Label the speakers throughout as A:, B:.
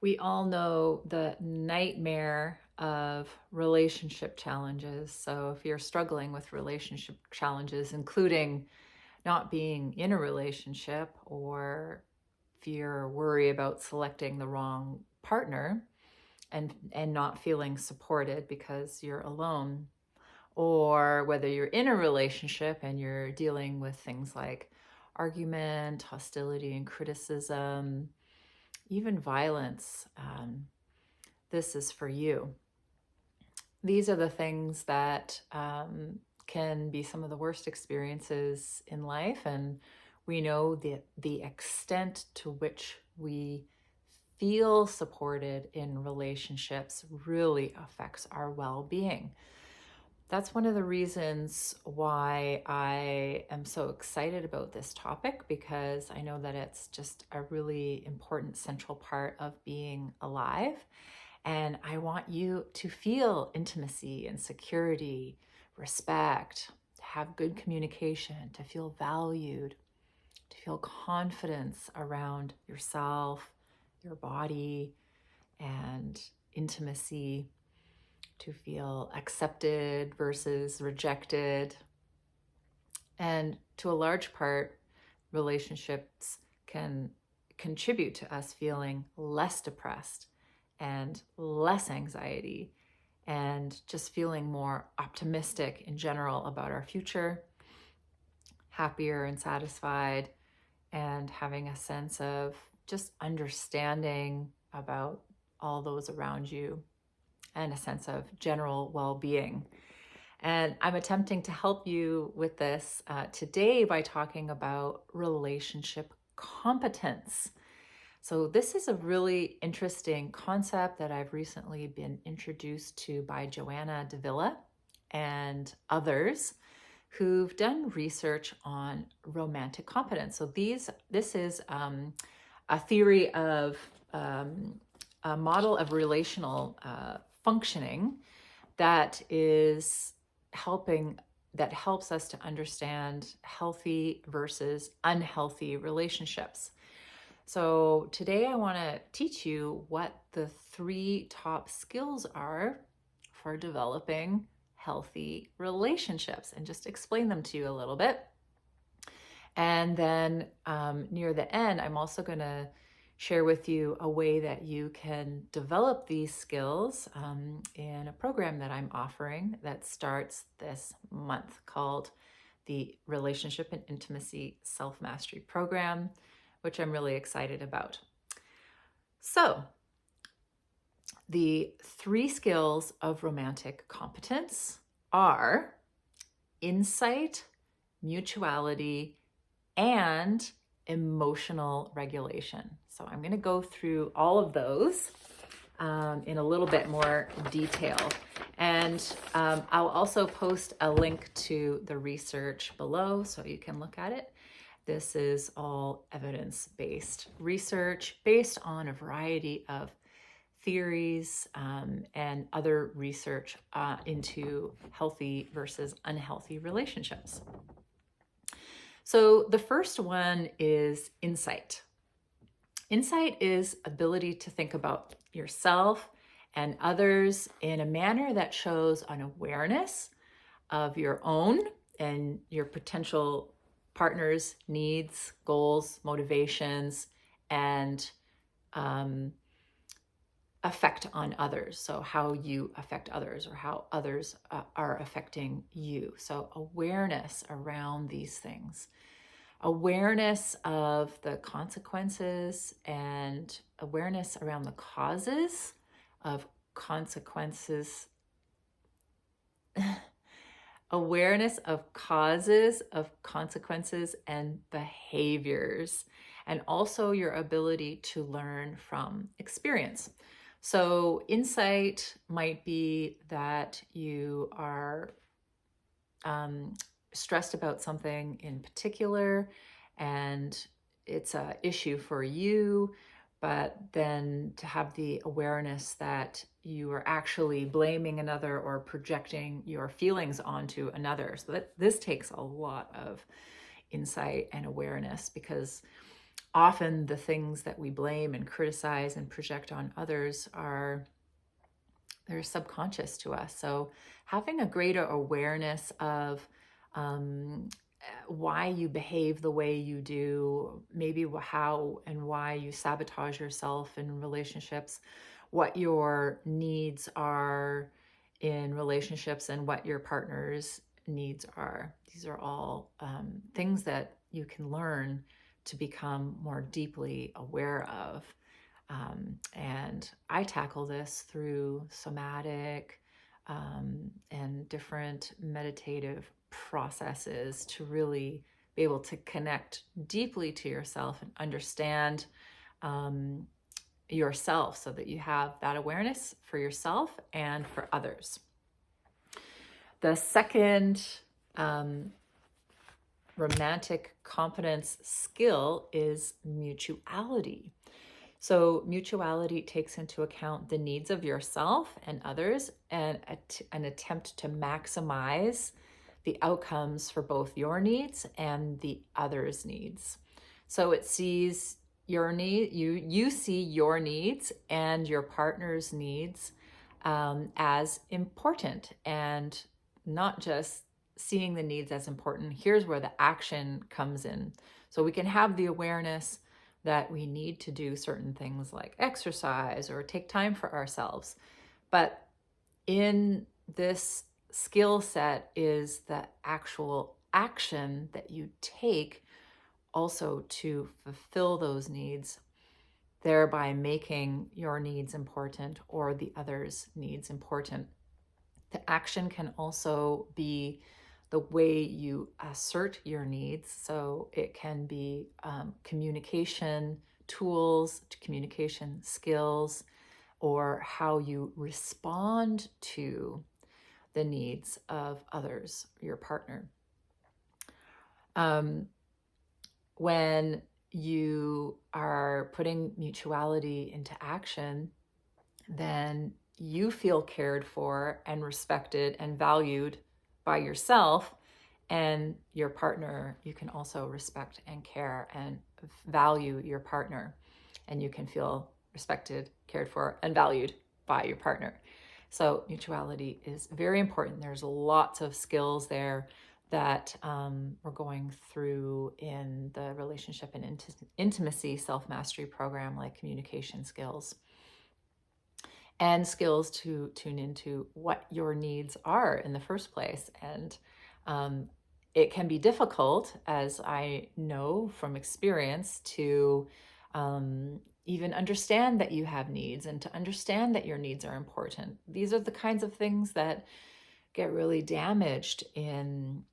A: We all know the nightmare of relationship challenges. So, if you're struggling with relationship challenges, including not being in a relationship or fear or worry about selecting the wrong partner and not feeling supported because you're alone, or whether you're in a relationship and you're dealing with things like argument, hostility, and criticism, even violence, this is for you. These are the things that can be some of the worst experiences in life, and we know the extent to which we feel supported in relationships really affects our well-being. That's one of the reasons why I am so excited about this topic, because I know that it's just a really important central part of being alive. And I want you to feel intimacy and security, respect, to have good communication, to feel valued, to feel confidence around yourself, your body, and intimacy, to feel accepted versus rejected. And to a large part, relationships can contribute to us feeling less depressed and less anxiety and just feeling more optimistic in general about our future, happier and satisfied, and having a sense of just understanding about all those around you and a sense of general well-being. And I'm attempting to help you with this today by talking about relationship competence. So this is a really interesting concept that I've recently been introduced to by Joanna Davila and others who've done research on romantic competence. So this is a theory of a model of relational functioning that helps us to understand healthy versus unhealthy relationships. So today I want to teach you what the 3 top skills are for developing healthy relationships and just explain them to you a little bit. And then near the end, I'm also going to share with you a way that you can develop these skills in a program that I'm offering that starts this month called the Relationship and Intimacy Self-Mastery Program, which I'm really excited about. So, the 3 skills of romantic competence are insight, mutuality, and emotional regulation. So I'm going to go through all of those in a little bit more detail. And I'll also post a link to the research below so you can look at it. This is all evidence-based research based on a variety of theories and other research into healthy versus unhealthy relationships. So the first one is insight. Insight is ability to think about yourself and others in a manner that shows an awareness of your own and your potential partner's needs, goals, motivations, and effect on others. So how you affect others or how others are affecting you. So awareness around these things. Awareness of the consequences and awareness around the causes of consequences. Awareness of causes of consequences and behaviors, and also your ability to learn from experience. So insight might be that you are stressed about something in particular and it's an issue for you, but then to have the awareness that you are actually blaming another or projecting your feelings onto another. So this takes a lot of insight and awareness, because often the things that we blame and criticize and project on others they're subconscious to us. So having a greater awareness of um, why you behave the way you do, maybe how and why you sabotage yourself in relationships, what your needs are in relationships, and what your partner's needs are. These are all things that you can learn to become more deeply aware of. And I tackle this through somatic and different meditative processes to really be able to connect deeply to yourself and understand um, yourself so that you have that awareness for yourself and for others. The second romantic competence skill is mutuality. So mutuality takes into account the needs of yourself and others and an attempt to maximize the outcomes for both your needs and the other's needs. So it sees your need, you see your needs and your partner's needs as important, and not just seeing the needs as important. Here's where the action comes in. So we can have the awareness that we need to do certain things like exercise or take time for ourselves. But in this skill set is the actual action that you take also to fulfill those needs, thereby making your needs important or the other's needs important. The action can also be the way you assert your needs. So it can be communication tools, communication skills, or how you respond to the needs of others, your partner. When you are putting mutuality into action, then you feel cared for and respected and valued by yourself and your partner. You can also respect and care and value your partner, and you can feel respected, cared for, and valued by your partner. So mutuality is very important. There's lots of skills there that we're going through in the relationship and intimacy self-mastery program, like communication skills and skills to tune into what your needs are in the first place. And it can be difficult, as I know from experience, to even understand that you have needs and to understand that your needs are important. These are the kinds of things that get really damaged in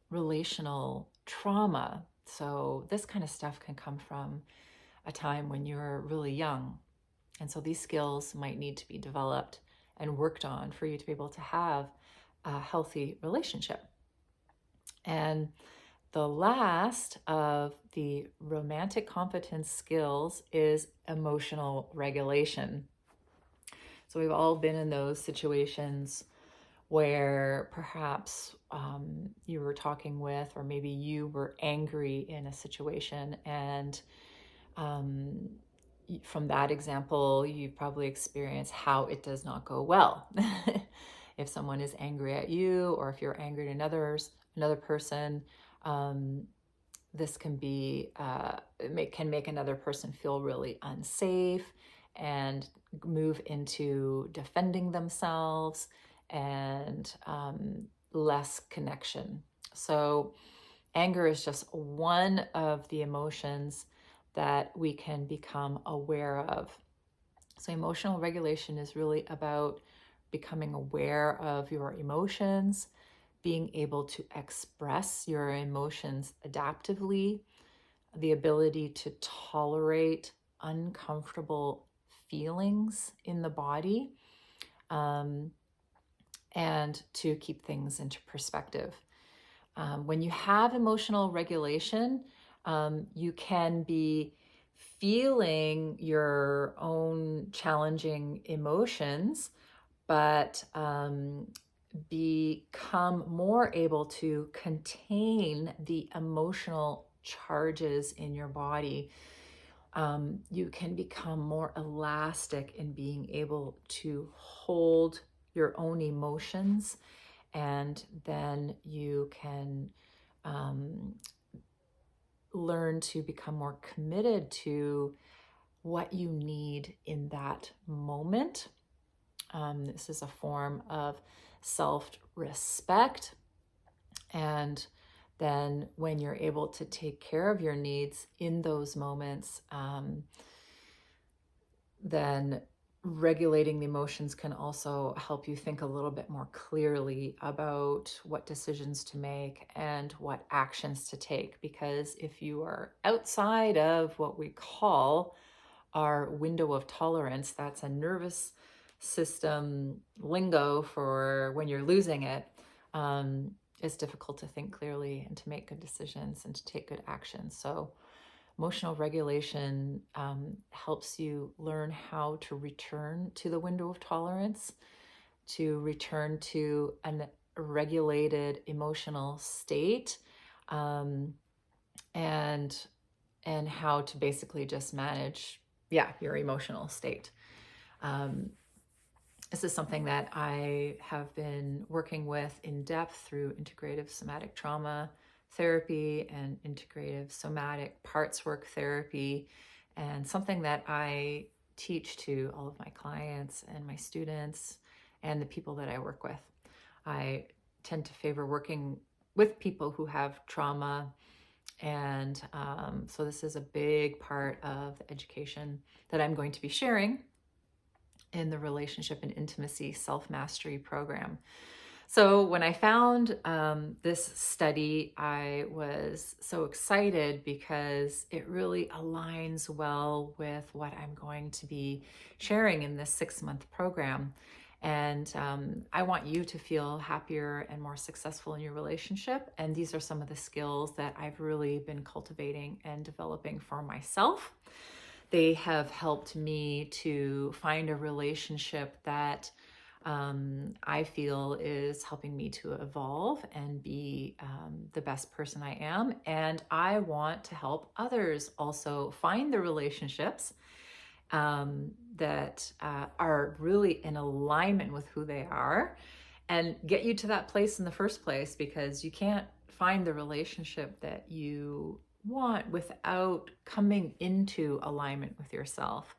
A: relational trauma. So this kind of stuff can come from a time when you're really young. And so these skills might need to be developed and worked on for you to be able to have a healthy relationship. And the last of the romantic competence skills is emotional regulation. So we've all been in those situations where perhaps you were talking with, or maybe you were angry in a situation, and from that example, you've probably experienced how it does not go well. If someone is angry at you, or if you're angry at another person, this can be can make another person feel really unsafe and move into defending themselves and less connection. So anger is just one of the emotions that we can become aware of. So emotional regulation is really about becoming aware of your emotions, being able to express your emotions adaptively, the ability to tolerate uncomfortable feelings in the body, and to keep things into perspective. When you have emotional regulation, you can be feeling your own challenging emotions, but become more able to contain the emotional charges in your body, you can become more elastic in being able to hold your own emotions, and then you can learn to become more committed to what you need in that moment. This is a form of self-respect. And then when you're able to take care of your needs in those moments, then regulating the emotions can also help you think a little bit more clearly about what decisions to make and what actions to take. Because if you are outside of what we call our window of tolerance, that's a nervous system lingo for when you're losing it, it's difficult to think clearly and to make good decisions and to take good actions. So emotional regulation helps you learn how to return to the window of tolerance, to return to a regulated emotional state, and how to basically just manage, your emotional state. This is something that I have been working with in depth through integrative somatic trauma therapy and integrative somatic parts work therapy, and something that I teach to all of my clients and my students and the people that I work with. I tend to favor working with people who have trauma, and so this is a big part of the education that I'm going to be sharing in the Relationship and Intimacy Self-Mastery Program. So when I found this study, I was so excited because it really aligns well with what I'm going to be sharing in this 6-month program. And I want you to feel happier and more successful in your relationship. And these are some of the skills that I've really been cultivating and developing for myself. They have helped me to find a relationship that I feel is helping me to evolve and be the best person I am. And I want to help others also find the relationships that are really in alignment with who they are, and get you to that place in the first place, because you can't find the relationship that you want without coming into alignment with yourself.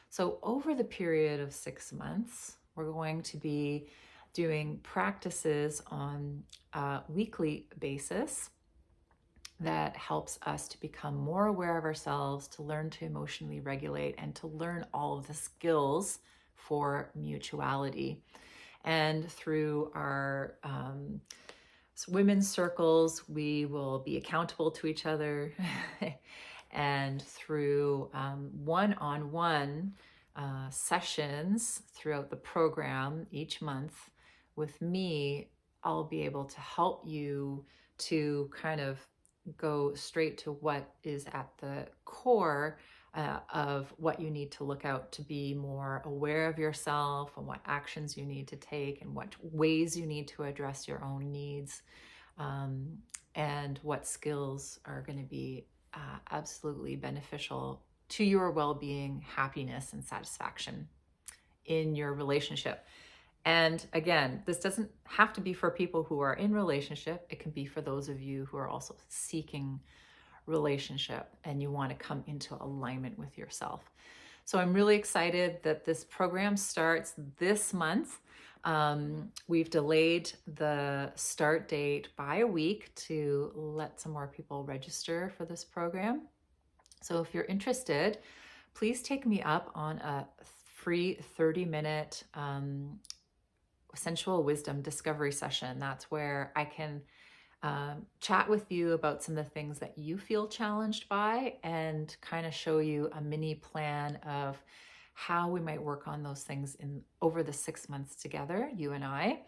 A: So over the period of 6 months, we're going to be doing practices on a weekly basis that helps us to become more aware of ourselves, to learn to emotionally regulate, and to learn all of the skills for mutuality. And through our women's circles, we will be accountable to each other. And through one-on-one sessions throughout the program each month with me, I'll be able to help you to kind of go straight to what is at the core of what you need to look out to be more aware of yourself, and what actions you need to take, and what ways you need to address your own needs, and what skills are going to be absolutely beneficial to your well-being, happiness, and satisfaction in your relationship. And again, this doesn't have to be for people who are in relationship. It can be for those of you who are also seeking relationship and you want to come into alignment with yourself. So I'm really excited that this program starts this month. We've delayed the start date by a week to let some more people register for this program. So if you're interested, please take me up on a free 30-minute Sensual Wisdom discovery session. That's where I can chat with you about some of the things that you feel challenged by, and kind of show you a mini plan of how we might work on those things over the 6 months together, you and I.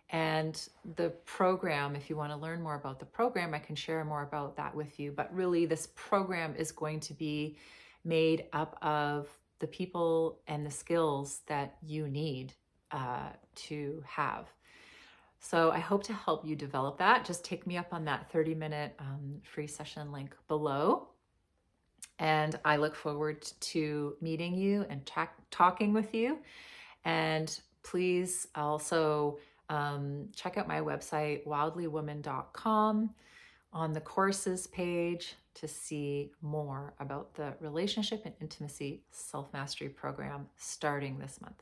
A: And the program, if you want to learn more about the program, I can share more about that with you. But really, this program is going to be made up of the people and the skills that you need to have. So I hope to help you develop that. Just take me up on that 30-minute free session link below. And I look forward to meeting you and talking with you. And please also check out my website, wildlywoman.com, on the courses page to see more about the relationship and intimacy self-mastery program starting this month.